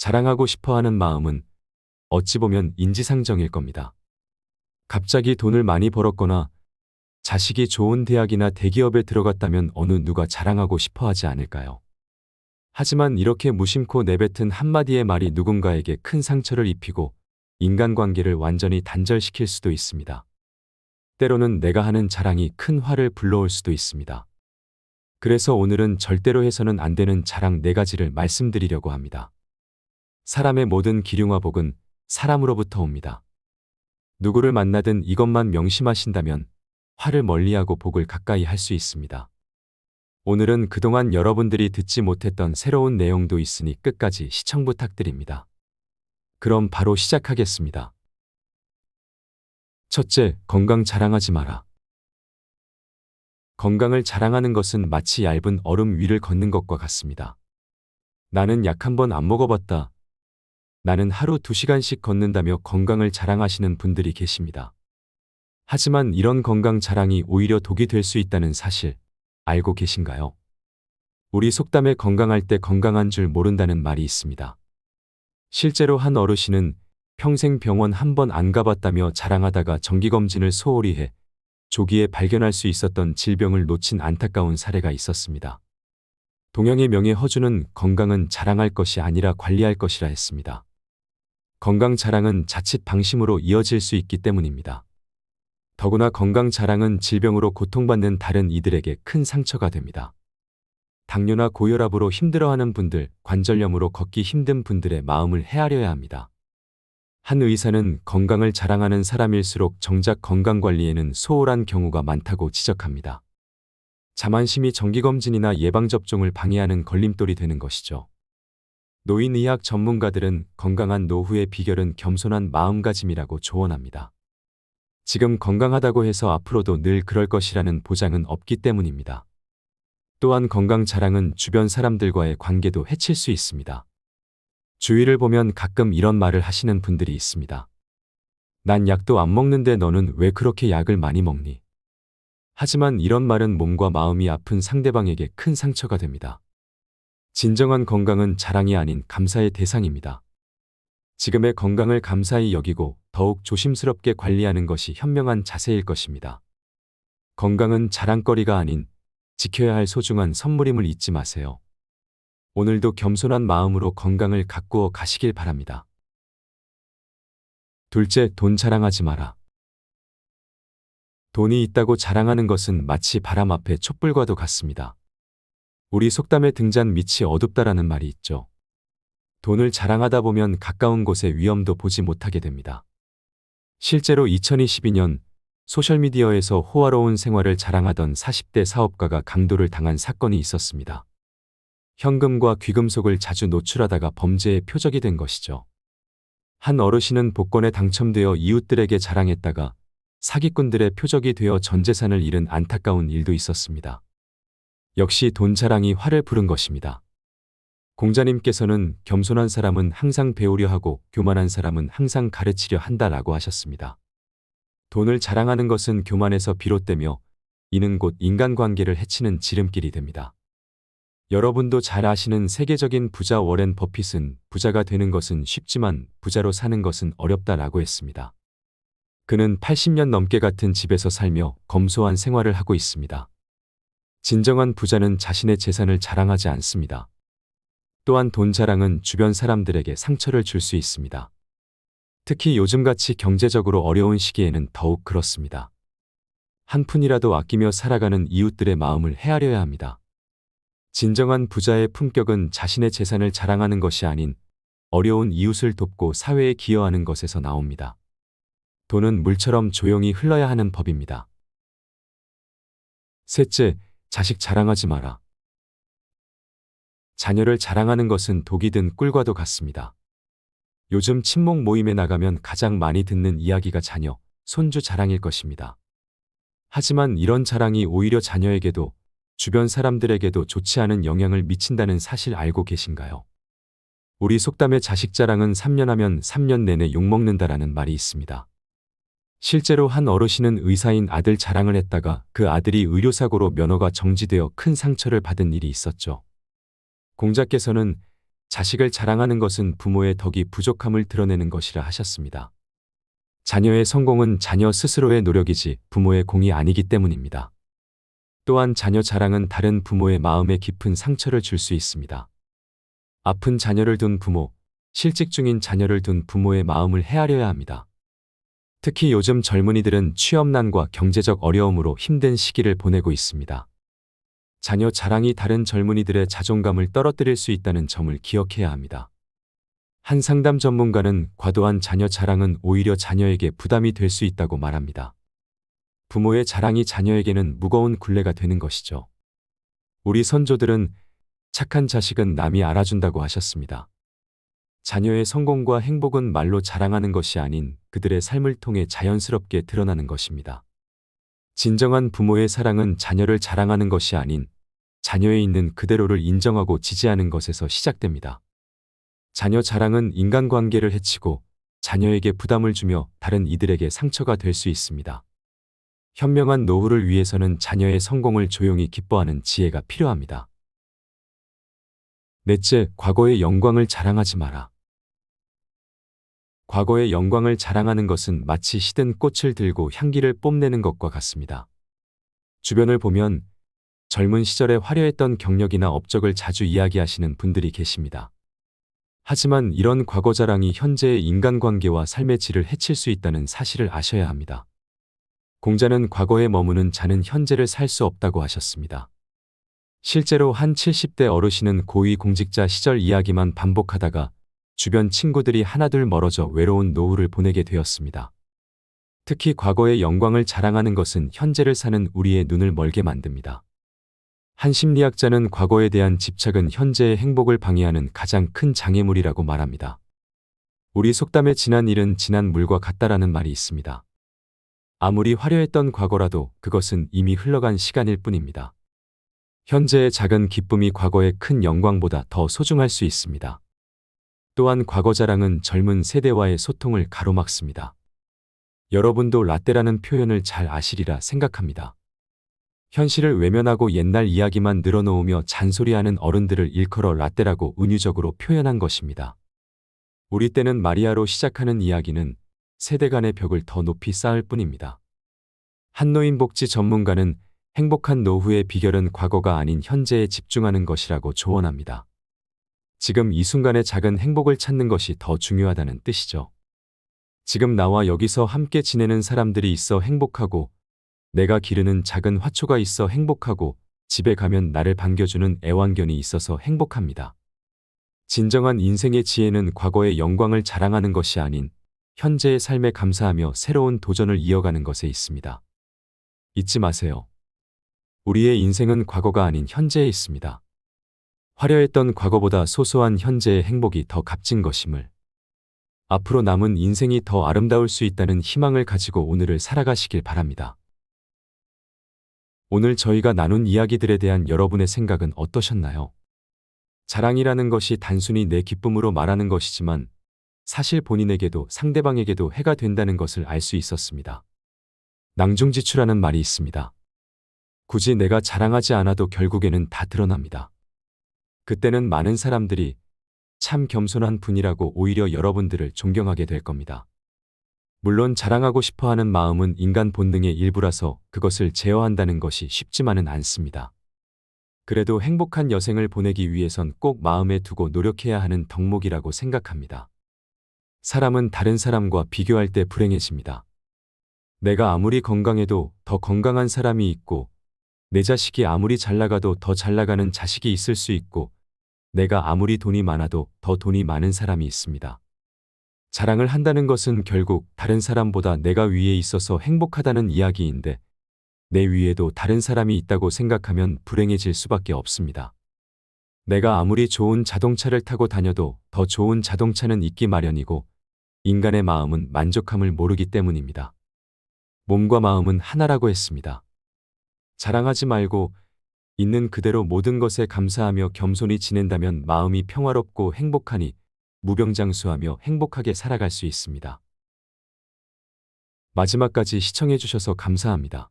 자랑하고 싶어 하는 마음은 어찌 보면 인지상정일 겁니다. 갑자기 돈을 많이 벌었거나 자식이 좋은 대학이나 대기업에 들어갔다면 어느 누가 자랑하고 싶어 하지 않을까요? 하지만 이렇게 무심코 내뱉은 한마디의 말이 누군가에게 큰 상처를 입히고 인간관계를 완전히 단절시킬 수도 있습니다. 때로는 내가 하는 자랑이 큰 화를 불러올 수도 있습니다. 그래서 오늘은 절대로 해서는 안 되는 자랑 4가지를 말씀드리려고 합니다. 사람의 모든 기륭화 복은 사람으로부터 옵니다. 누구를 만나든 이것만 명심하신다면 화를 멀리하고 복을 가까이 할 수 있습니다. 오늘은 그동안 여러분들이 듣지 못했던 새로운 내용도 있으니 끝까지 시청 부탁드립니다. 그럼 바로 시작하겠습니다. 첫째, 건강 자랑하지 마라. 건강을 자랑하는 것은 마치 얇은 얼음 위를 걷는 것과 같습니다. 나는 약 한 번 안 먹어봤다. 나는 하루 2시간씩 걷는다며 건강을 자랑하시는 분들이 계십니다. 하지만 이런 건강 자랑이 오히려 독이 될 수 있다는 사실 알고 계신가요? 우리 속담에 건강할 때 건강한 줄 모른다는 말이 있습니다. 실제로 한 어르신은 평생 병원 한 번 안 가봤다며 자랑하다가 정기검진을 소홀히 해 조기에 발견할 수 있었던 질병을 놓친 안타까운 사례가 있었습니다. 동양의 명예 허주는 건강은 자랑할 것이 아니라 관리할 것이라 했습니다. 건강 자랑은 자칫 방심으로 이어질 수 있기 때문입니다. 더구나 건강 자랑은 질병으로 고통받는 다른 이들에게 큰 상처가 됩니다. 당뇨나 고혈압으로 힘들어하는 분들, 관절염으로 걷기 힘든 분들의 마음을 헤아려야 합니다. 한 의사는 건강을 자랑하는 사람일수록 정작 건강관리에는 소홀한 경우가 많다고 지적합니다. 자만심이 정기검진이나 예방접종을 방해하는 걸림돌이 되는 것이죠. 노인의학 전문가들은 건강한 노후의 비결은 겸손한 마음가짐이라고 조언합니다. 지금 건강하다고 해서 앞으로도 늘 그럴 것이라는 보장은 없기 때문입니다. 또한 건강 자랑은 주변 사람들과의 관계도 해칠 수 있습니다. 주위를 보면 가끔 이런 말을 하시는 분들이 있습니다. 난 약도 안 먹는데 너는 왜 그렇게 약을 많이 먹니? 하지만 이런 말은 몸과 마음이 아픈 상대방에게 큰 상처가 됩니다. 진정한 건강은 자랑이 아닌 감사의 대상입니다. 지금의 건강을 감사히 여기고 더욱 조심스럽게 관리하는 것이 현명한 자세일 것입니다. 건강은 자랑거리가 아닌 지켜야 할 소중한 선물임을 잊지 마세요. 오늘도 겸손한 마음으로 건강을 가꾸어 가시길 바랍니다. 둘째, 돈 자랑하지 마라. 돈이 있다고 자랑하는 것은 마치 바람 앞에 촛불과도 같습니다. 우리 속담에 등잔 밑이 어둡다라는 말이 있죠. 돈을 자랑하다 보면 가까운 곳의 위험도 보지 못하게 됩니다. 실제로 2022년 소셜미디어에서 호화로운 생활을 자랑하던 40대 사업가가 강도를 당한 사건이 있었습니다. 현금과 귀금속을 자주 노출하다가 범죄의 표적이 된 것이죠. 한 어르신은 복권에 당첨되어 이웃들에게 자랑했다가 사기꾼들의 표적이 되어 전 재산을 잃은 안타까운 일도 있었습니다. 역시 돈 자랑이 화를 부른 것입니다. 공자님께서는 겸손한 사람은 항상 배우려 하고 교만한 사람은 항상 가르치려 한다라고 하셨습니다. 돈을 자랑하는 것은 교만에서 비롯되며 이는 곧 인간관계를 해치는 지름길이 됩니다. 여러분도 잘 아시는 세계적인 부자 워렌 버핏은 부자가 되는 것은 쉽지만 부자로 사는 것은 어렵다라고 했습니다. 그는 80년 넘게 같은 집에서 살며 검소한 생활을 하고 있습니다. 진정한 부자는 자신의 재산을 자랑하지 않습니다. 또한 돈 자랑은 주변 사람들에게 상처를 줄 수 있습니다. 특히 요즘같이 경제적으로 어려운 시기에는 더욱 그렇습니다. 한 푼이라도 아끼며 살아가는 이웃들의 마음을 헤아려야 합니다. 진정한 부자의 품격은 자신의 재산을 자랑하는 것이 아닌 어려운 이웃을 돕고 사회에 기여하는 것에서 나옵니다. 돈은 물처럼 조용히 흘러야 하는 법입니다. 셋째, 자식 자랑하지 마라. 자녀를 자랑하는 것은 독이 든 꿀과도 같습니다. 요즘 친목 모임에 나가면 가장 많이 듣는 이야기가 자녀, 손주 자랑일 것입니다. 하지만 이런 자랑이 오히려 자녀에게도 주변 사람들에게도 좋지 않은 영향을 미친다는 사실 알고 계신가요? 우리 속담에 자식 자랑은 3년 하면 3년 내내 욕먹는다라는 말이 있습니다. 실제로 한 어르신은 의사인 아들 자랑을 했다가 그 아들이 의료사고로 면허가 정지되어 큰 상처를 받은 일이 있었죠. 공자께서는 자식을 자랑하는 것은 부모의 덕이 부족함을 드러내는 것이라 하셨습니다. 자녀의 성공은 자녀 스스로의 노력이지 부모의 공이 아니기 때문입니다. 또한 자녀 자랑은 다른 부모의 마음에 깊은 상처를 줄 수 있습니다. 아픈 자녀를 둔 부모, 실직 중인 자녀를 둔 부모의 마음을 헤아려야 합니다. 특히 요즘 젊은이들은 취업난과 경제적 어려움으로 힘든 시기를 보내고 있습니다. 자녀 자랑이 다른 젊은이들의 자존감을 떨어뜨릴 수 있다는 점을 기억해야 합니다. 한 상담 전문가는 과도한 자녀 자랑은 오히려 자녀에게 부담이 될 수 있다고 말합니다. 부모의 자랑이 자녀에게는 무거운 굴레가 되는 것이죠. 우리 선조들은 착한 자식은 남이 알아준다고 하셨습니다. 자녀의 성공과 행복은 말로 자랑하는 것이 아닌 그들의 삶을 통해 자연스럽게 드러나는 것입니다. 진정한 부모의 사랑은 자녀를 자랑하는 것이 아닌 자녀에 있는 그대로를 인정하고 지지하는 것에서 시작됩니다. 자녀 자랑은 인간관계를 해치고 자녀에게 부담을 주며 다른 이들에게 상처가 될 수 있습니다. 현명한 노후를 위해서는 자녀의 성공을 조용히 기뻐하는 지혜가 필요합니다. 넷째, 과거의 영광을 자랑하지 마라. 과거의 영광을 자랑하는 것은 마치 시든 꽃을 들고 향기를 뽐내는 것과 같습니다. 주변을 보면 젊은 시절에 화려했던 경력이나 업적을 자주 이야기하시는 분들이 계십니다. 하지만 이런 과거 자랑이 현재의 인간관계와 삶의 질을 해칠 수 있다는 사실을 아셔야 합니다. 공자는 과거에 머무는 자는 현재를 살 수 없다고 하셨습니다. 실제로 한 70대 어르신은 고위 공직자 시절 이야기만 반복하다가 주변 친구들이 하나둘 멀어져 외로운 노후를 보내게 되었습니다. 특히 과거의 영광을 자랑하는 것은 현재를 사는 우리의 눈을 멀게 만듭니다. 한 심리학자는 과거에 대한 집착은 현재의 행복을 방해하는 가장 큰 장애물이라고 말합니다. 우리 속담에 지난 일은 지난 물과 같다라는 말이 있습니다. 아무리 화려했던 과거라도 그것은 이미 흘러간 시간일 뿐입니다. 현재의 작은 기쁨이 과거의 큰 영광보다 더 소중할 수 있습니다. 또한 과거 자랑은 젊은 세대와의 소통을 가로막습니다. 여러분도 라떼라는 표현을 잘 아시리라 생각합니다. 현실을 외면하고 옛날 이야기만 늘어놓으며 잔소리하는 어른들을 일컬어 라떼라고 은유적으로 표현한 것입니다. 우리 때는 마리아로 시작하는 이야기는 세대 간의 벽을 더 높이 쌓을 뿐입니다. 한노인복지 전문가는 행복한 노후의 비결은 과거가 아닌 현재에 집중하는 것이라고 조언합니다. 지금 이 순간의 작은 행복을 찾는 것이 더 중요하다는 뜻이죠. 지금 나와 여기서 함께 지내는 사람들이 있어 행복하고, 내가 기르는 작은 화초가 있어 행복하고, 집에 가면 나를 반겨주는 애완견이 있어서 행복합니다. 진정한 인생의 지혜는 과거의 영광을 자랑하는 것이 아닌 현재의 삶에 감사하며 새로운 도전을 이어가는 것에 있습니다. 잊지 마세요. 우리의 인생은 과거가 아닌 현재에 있습니다. 화려했던 과거보다 소소한 현재의 행복이 더 값진 것임을. 앞으로 남은 인생이 더 아름다울 수 있다는 희망을 가지고 오늘을 살아가시길 바랍니다. 오늘 저희가 나눈 이야기들에 대한 여러분의 생각은 어떠셨나요? 자랑이라는 것이 단순히 내 기쁨으로 말하는 것이지만 사실 본인에게도 상대방에게도 해가 된다는 것을 알 수 있었습니다. 낭중지추라는 말이 있습니다. 굳이 내가 자랑하지 않아도 결국에는 다 드러납니다. 그때는 많은 사람들이 참 겸손한 분이라고 오히려 여러분들을 존경하게 될 겁니다. 물론 자랑하고 싶어하는 마음은 인간 본능의 일부라서 그것을 제어한다는 것이 쉽지만은 않습니다. 그래도 행복한 여생을 보내기 위해선 꼭 마음에 두고 노력해야 하는 덕목이라고 생각합니다. 사람은 다른 사람과 비교할 때 불행해집니다. 내가 아무리 건강해도 더 건강한 사람이 있고, 내 자식이 아무리 잘 나가도 더 잘 나가는 자식이 있을 수 있고, 내가 아무리 돈이 많아도 더 돈이 많은 사람이 있습니다. 자랑을 한다는 것은 결국 다른 사람보다 내가 위에 있어서 행복하다는 이야기인데, 내 위에도 다른 사람이 있다고 생각하면 불행해질 수밖에 없습니다. 내가 아무리 좋은 자동차를 타고 다녀도 더 좋은 자동차는 있기 마련이고, 인간의 마음은 만족함을 모르기 때문입니다. 몸과 마음은 하나라고 했습니다. 자랑하지 말고 있는 그대로 모든 것에 감사하며 겸손히 지낸다면 마음이 평화롭고 행복하니 무병장수하며 행복하게 살아갈 수 있습니다. 마지막까지 시청해 주셔서 감사합니다.